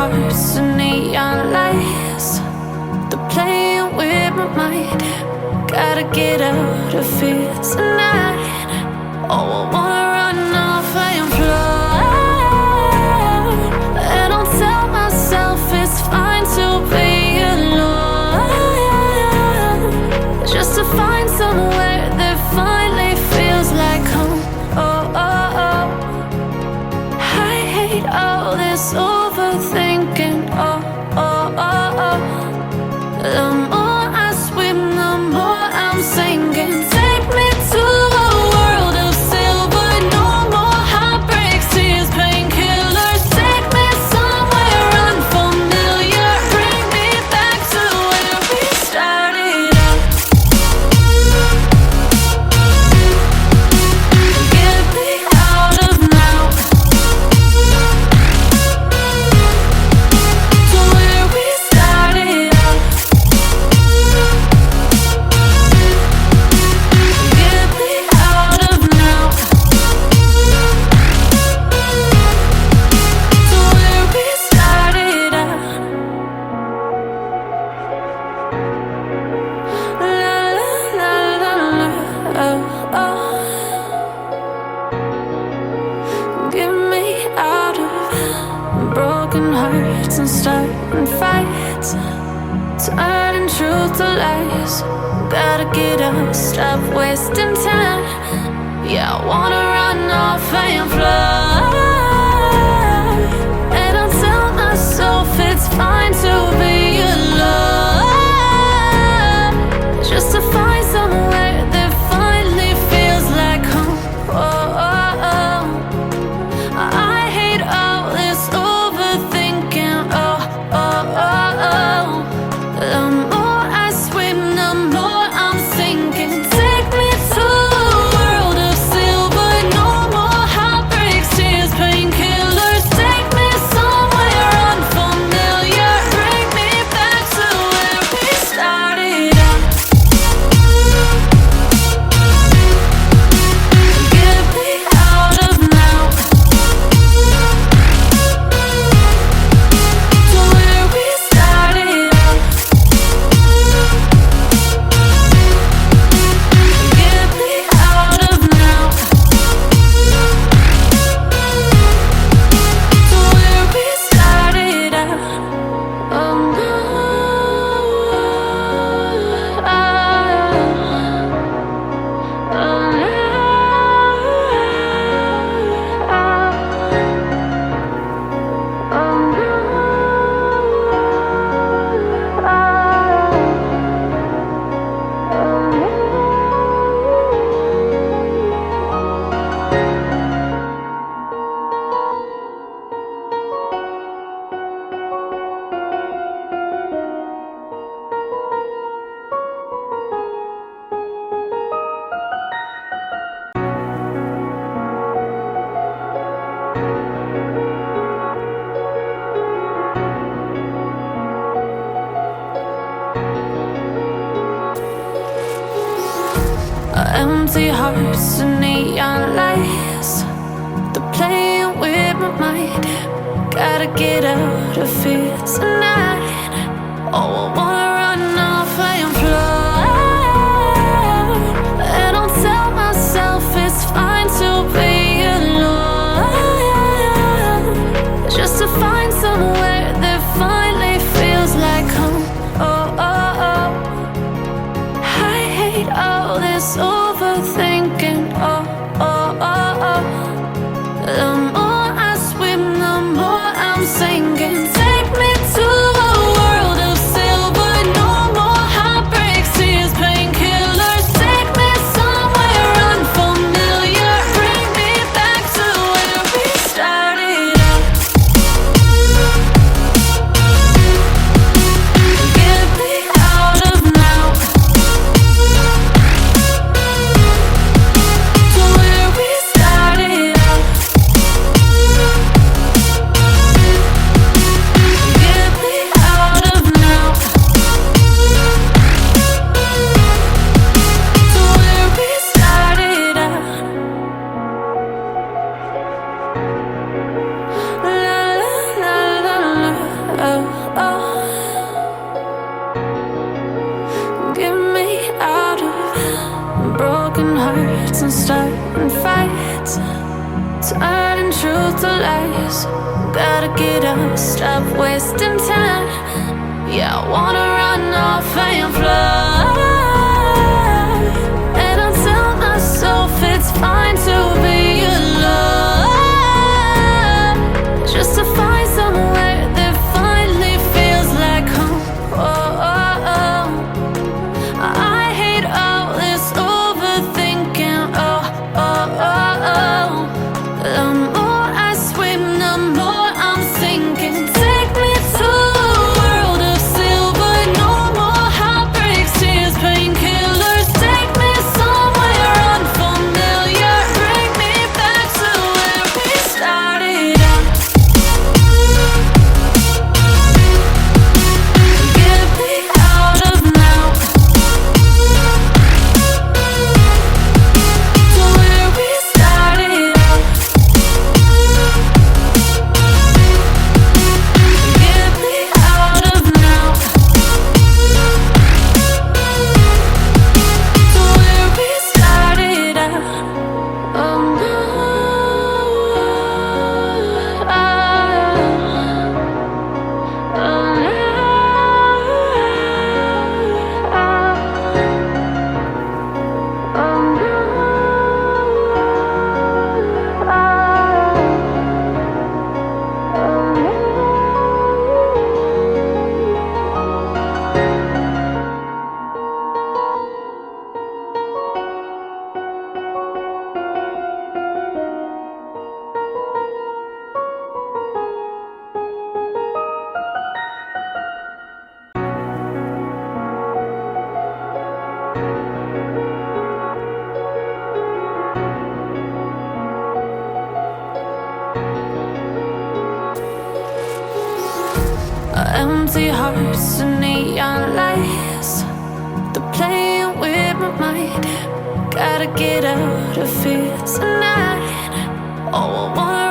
hearts and neon lights. They're playing with my mind. Gotta get out of here tonight. Oh, I wanna run off and fly. And I'll tell myself it's fine to be alone, just to find somewhere that finally feels like home. Oh, oh, oh. I hate all this overthinking. Oh, oh, oh, oh. The more I swim, the more I'm sinking. Take me to a world of silver. No more heartbreaks, tears, painkillers. Take me somewhere unfamiliar. Bring me back to where we started out. Get me out of now, to where we started out. Get me out of now, to where we started out. La la la la la, oh, oh. Get me out of broken hearts and starting fights, turning truth to lies. Gotta get up, stop wasting time. Yeah, I wanna run off and fly. And I'll tell myself it's fine to be alone, just to find somewhere that finally feels like home. Oh, oh, oh. I hate all this overthinking. Oh, oh, oh, oh. The more I swim, the more I'm sinking. Take me to a world of silver. No more heartbreaks, tears, painkillers. Take me somewhere unfamiliar. Bring me back to where we started out. Get me out of now, to where we started out. Get me out of now, to where we started out. Oh no, empty hearts and neon lights. They're playing with my mind. Gotta get out of here tonight. Oh, I wanna run off and fly. And I'll tell myself it's fine to be alone, just to find somewhere that finally feels like home. Oh, oh, oh. I hate all this overthinking. Oh, oh, oh, oh. The more I swim, the more I'm sinking. Take me to a world of silver. close. Gotta get up, stop wasting time. Yeah, I wanna run off and fly. And I tell myself it's fine to be alone, just to find somewhere that finally feels like home. Oh, oh, oh. I hate all this overthinking. Oh, oh, oh, oh. The more I swim, the more I'm sinking. Take me to a world of silver. No more heartbreaks, tears, painkillers. Take me somewhere unfamiliar. Bring me back to where we started out. Get me out of now, to where we started out. Get me out of now, to where we started out. Oh no, oh empty hearts and neon lights, they're playing with my mind. Gotta get out of here tonight. Oh, I wanna